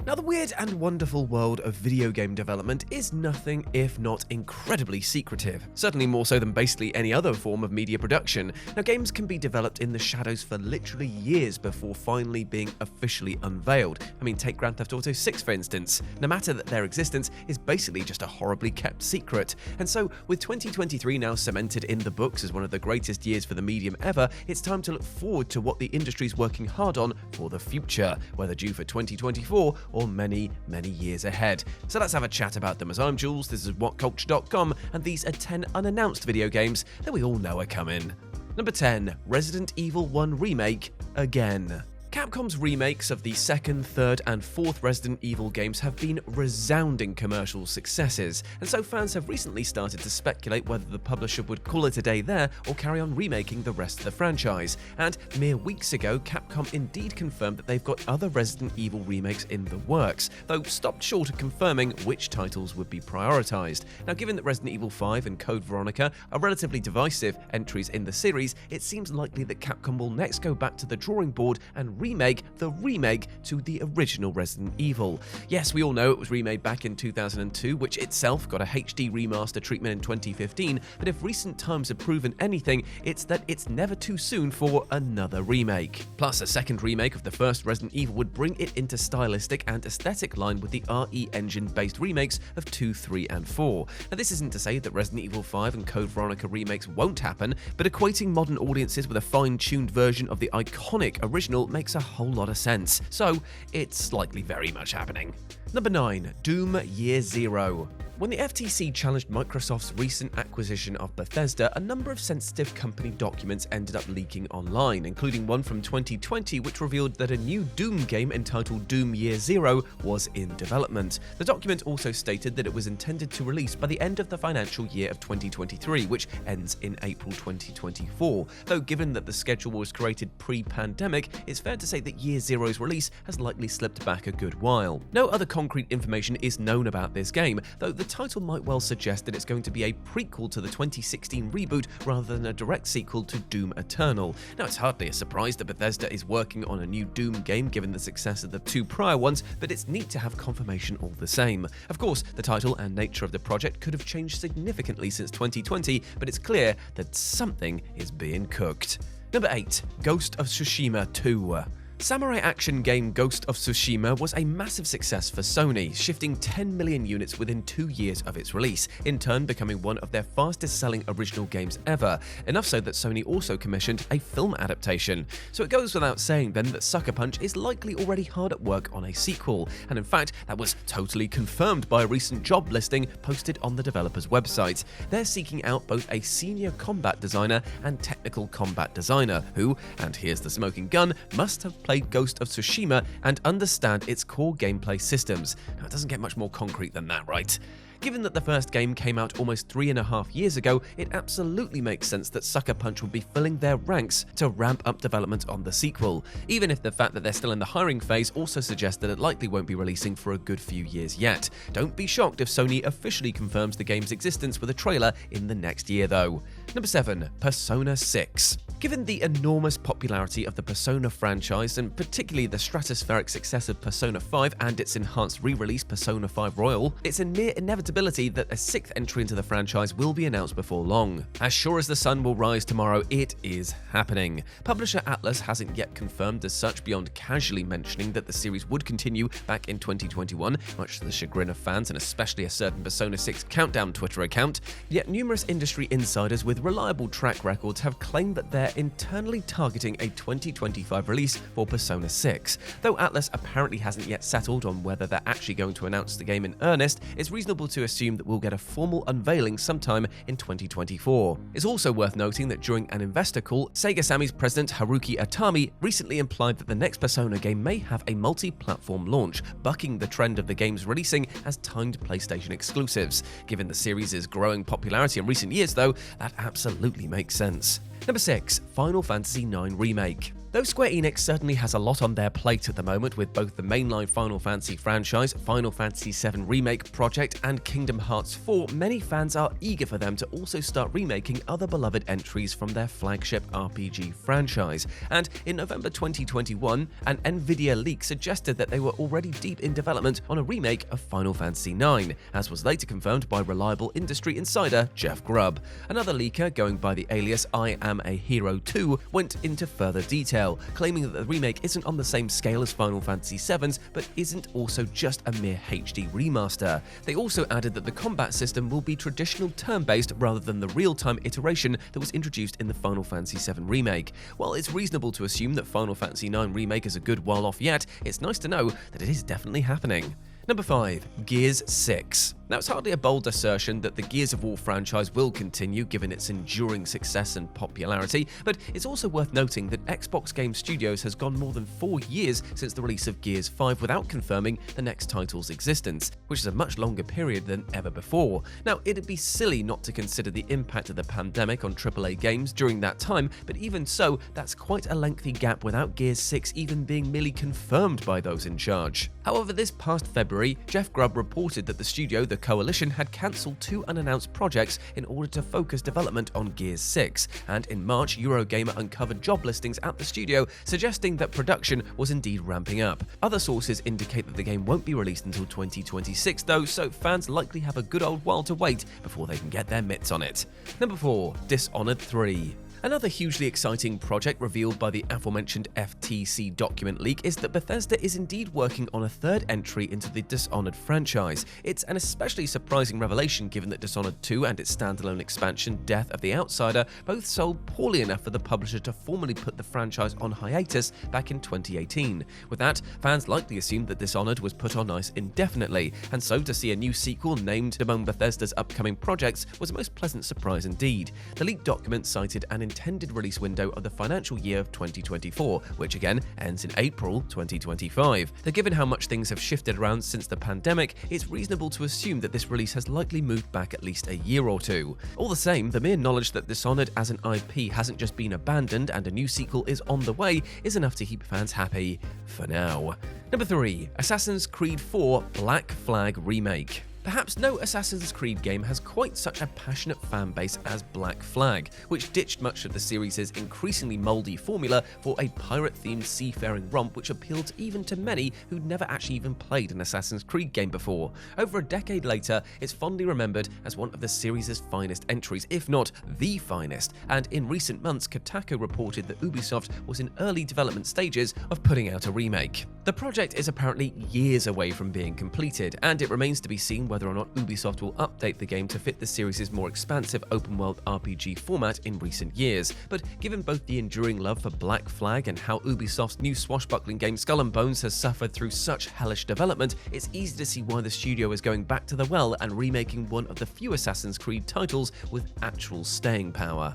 Now, the weird and wonderful world of video game development is nothing if not incredibly secretive, certainly more so than basically any other form of media production. Now, games can be developed in the shadows for literally years before finally being officially unveiled. I mean, take Grand Theft Auto 6 for instance. No matter that their existence is basically just a horribly kept secret. And so, with 2023 now cemented in the books as one of the greatest years for the medium ever, it's time to look forward to what the industry's working hard on for the future, whether due for 2024 or many, many years ahead. So let's have a chat about them. As I'm Jules, this is WhatCulture.com, and these are 10 unannounced video games that we all know are coming. Number 10, Resident Evil 1 Remake again. Capcom's remakes of the second, third, and fourth Resident Evil games have been resounding commercial successes, and so fans have recently started to speculate whether the publisher would call it a day there or carry on remaking the rest of the franchise. And mere weeks ago, Capcom indeed confirmed that they've got other Resident Evil remakes in the works, though stopped short of confirming which titles would be prioritised. Now, given that Resident Evil 5 and Code Veronica are relatively divisive entries in the series, it seems likely that Capcom will next go back to the drawing board and remake the remake to the original Resident Evil. Yes, we all know it was remade back in 2002, which itself got a HD remaster treatment in 2015, but if recent times have proven anything, it's that it's never too soon for another remake. Plus, a second remake of the first Resident Evil would bring it into stylistic and aesthetic line with the RE engine-based remakes of 2, 3, and 4. Now, this isn't to say that Resident Evil 5 and Code Veronica remakes won't happen, but equating modern audiences with a fine-tuned version of the iconic original makes a whole lot of sense, so it's likely very much happening. Number 9, Doom Year Zero. When the FTC challenged Microsoft's recent acquisition of Bethesda, a number of sensitive company documents ended up leaking online, including one from 2020 which revealed that a new Doom game entitled Doom Year Zero was in development. The document also stated that it was intended to release by the end of the financial year of 2023, which ends in April 2024. Though given that the schedule was created pre-pandemic, it's fair to say that Year Zero's release has likely slipped back a good while. No other concrete information is known about this game, though the title might well suggest that it's going to be a prequel to the 2016 reboot rather than a direct sequel to Doom Eternal. Now, it's hardly a surprise that Bethesda is working on a new Doom game given the success of the two prior ones, but it's neat to have confirmation all the same. Of course, the title and nature of the project could have changed significantly since 2020, but it's clear that something is being cooked. Number 8, Ghost of Tsushima 2. Samurai action game Ghost of Tsushima was a massive success for Sony, shifting 10 million units within 2 years of its release, in turn becoming one of their fastest-selling original games ever, enough so that Sony also commissioned a film adaptation. So it goes without saying then that Sucker Punch is likely already hard at work on a sequel, and in fact that was totally confirmed by a recent job listing posted on the developer's website. They're seeking out both a senior combat designer and technical combat designer who, and here's the smoking gun, must have played Ghost of Tsushima and understand its core gameplay systems. Now, it doesn't get much more concrete than that, right? Given that the first game came out almost 3.5 years ago, it absolutely makes sense that Sucker Punch would be filling their ranks to ramp up development on the sequel, even if the fact that they're still in the hiring phase also suggests that it likely won't be releasing for a good few years yet. Don't be shocked if Sony officially confirms the game's existence with a trailer in the next year though. Number 7, Persona 6. Given the enormous popularity of the Persona franchise, and particularly the stratospheric success of Persona 5 and its enhanced re-release Persona 5 Royal, it's a near inevitability that a 6th entry into the franchise will be announced before long. As sure as the sun will rise tomorrow, it is happening. Publisher Atlus hasn't yet confirmed as such beyond casually mentioning that the series would continue back in 2021, much to the chagrin of fans and especially a certain Persona 6 Countdown Twitter account, yet numerous industry insiders with reliable track records have claimed that they're internally targeting a 2025 release for Persona 6. Though Atlus apparently hasn't yet settled on whether they're actually going to announce the game in earnest, it's reasonable to assume that we'll get a formal unveiling sometime in 2024. It's also worth noting that during an investor call, Sega Sammy's president Haruki Atami recently implied that the next Persona game may have a multi-platform launch, bucking the trend of the games releasing as timed PlayStation exclusives. Given the series' growing popularity in recent years though, that absolutely makes sense. Number 6, Final Fantasy IX Remake. Though Square Enix certainly has a lot on their plate at the moment with both the mainline Final Fantasy franchise, Final Fantasy VII Remake project, and Kingdom Hearts 4, many fans are eager for them to also start remaking other beloved entries from their flagship RPG franchise. And in November 2021, an Nvidia leak suggested that they were already deep in development on a remake of Final Fantasy IX, as was later confirmed by reliable industry insider Jeff Grubb. Another leaker, going by the alias I Am a Hero 2, went into further detail, claiming that the remake isn't on the same scale as Final Fantasy VII's, but isn't also just a mere HD remaster. They also added that the combat system will be traditional turn-based rather than the real-time iteration that was introduced in the Final Fantasy VII Remake. While it's reasonable to assume that Final Fantasy IX Remake is a good while off yet, it's nice to know that it is definitely happening. Number 5. Gears 6. Now, it's hardly a bold assertion that the Gears of War franchise will continue given its enduring success and popularity, but it's also worth noting that Xbox Game Studios has gone more than 4 years since the release of Gears 5 without confirming the next title's existence, which is a much longer period than ever before. Now, it'd be silly not to consider the impact of the pandemic on AAA games during that time, but even so, that's quite a lengthy gap without Gears 6 even being merely confirmed by those in charge. However, this past February, Jeff Grubb reported that the studio, the Coalition, had cancelled 2 unannounced projects in order to focus development on Gears 6, and in March, Eurogamer uncovered job listings at the studio suggesting that production was indeed ramping up. Other sources indicate that the game won't be released until 2026 though, so fans likely have a good old while to wait before they can get their mitts on it. Number 4. Dishonored III. Another hugely exciting project revealed by the aforementioned FTC document leak is that Bethesda is indeed working on a third entry into the Dishonored franchise. It's an especially surprising revelation given that Dishonored 2 and its standalone expansion, Death of the Outsider, both sold poorly enough for the publisher to formally put the franchise on hiatus back in 2018. With that, fans likely assumed that Dishonored was put on ice indefinitely, and so to see a new sequel named among Bethesda's upcoming projects was a most pleasant surprise indeed. The leaked document cited an intended release window of the financial year of 2024, which again ends in April 2025. Though given how much things have shifted around since the pandemic, it's reasonable to assume that this release has likely moved back at least a year or two. All the same, the mere knowledge that Dishonored as an IP hasn't just been abandoned and a new sequel is on the way is enough to keep fans happy for now. Number 3. Assassin's Creed 4 Black Flag Remake. Perhaps no Assassin's Creed game has quite such a passionate fan base as Black Flag, which ditched much of the series' increasingly mouldy formula for a pirate-themed seafaring romp which appealed even to many who'd never actually even played an Assassin's Creed game before. Over a decade later, it's fondly remembered as one of the series' finest entries, if not the finest, and in recent months, Kotaku reported that Ubisoft was in early development stages of putting out a remake. The project is apparently years away from being completed, and it remains to be seen whether or not Ubisoft will update the game to fit the series' more expansive open-world RPG format in recent years. But given both the enduring love for Black Flag and how Ubisoft's new swashbuckling game Skull and Bones has suffered through such hellish development, it's easy to see why the studio is going back to the well and remaking one of the few Assassin's Creed titles with actual staying power.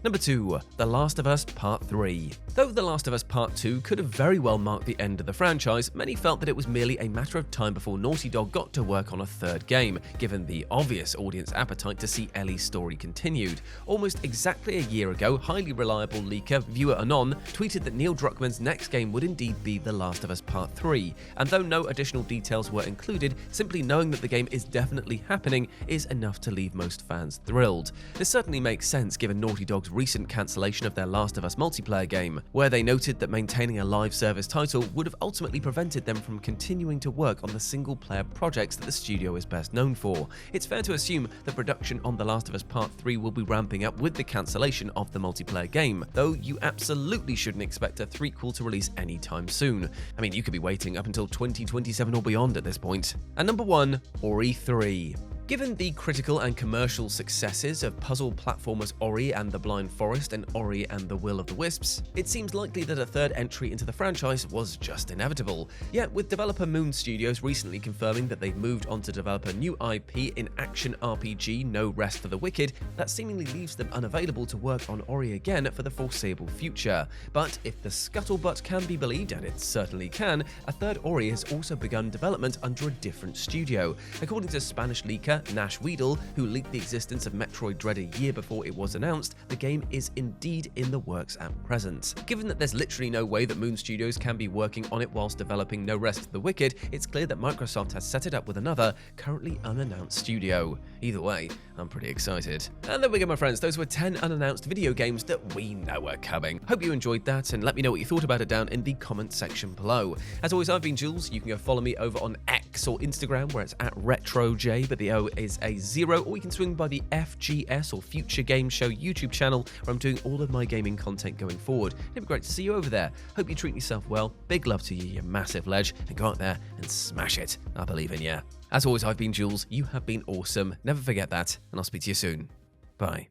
Number 2. The Last of Us Part 3. Though The Last of Us Part 2 could have very well marked the end of the franchise, many felt that it was merely a matter of time before Naughty Dog got to work on a third game, given the obvious audience appetite to see Ellie's story continued. Almost exactly a year ago, highly reliable leaker Viewer Anon tweeted that Neil Druckmann's next game would indeed be The Last of Us Part 3, and though no additional details were included, simply knowing that the game is definitely happening is enough to leave most fans thrilled. This certainly makes sense given Naughty Dog's recent cancellation of their Last of Us multiplayer game, where they noted that maintaining a live service title would have ultimately prevented them from continuing to work on the single-player projects that the studio is best known for. It's fair to assume that production on The Last of Us Part 3 will be ramping up with the cancellation of the multiplayer game, though you absolutely shouldn't expect a threequel to release anytime soon. I mean, you could be waiting up until 2027 or beyond at this point. And number 1, Ori 3. Given the critical and commercial successes of puzzle platformers Ori and the Blind Forest and Ori and the Will of the Wisps, it seems likely that a third entry into the franchise was just inevitable. Yet, with developer Moon Studios recently confirming that they've moved on to develop a new IP in action RPG No Rest for the Wicked, that seemingly leaves them unavailable to work on Ori again for the foreseeable future. But if the scuttlebutt can be believed, and it certainly can, a third Ori has also begun development under a different studio. According to Spanish leaker leaker, Nash Weedle, who leaked the existence of Metroid Dread a year before it was announced, the game is indeed in the works at present. Given that there's literally no way that Moon Studios can be working on it whilst developing No Rest for the Wicked, it's clear that Microsoft has set it up with another, currently unannounced studio. Either way, I'm pretty excited. And there we go, my friends. Those were 10 unannounced video games that we know are coming. Hope you enjoyed that, and let me know what you thought about it down in the comment section below. As always, I've been Jules. You can go follow me over on X or Instagram, where it's at RetroJ, but the O is a 0, or you can swing by the FGS or Future Game Show YouTube channel, where I'm doing all of my gaming content going forward. It'd be great to see you over there. Hope you treat yourself well. Big love to you, you massive ledge, and go out there and smash it. I believe in you. As always, I've been Jules. You have been awesome. Never forget that, and I'll speak to you soon. Bye.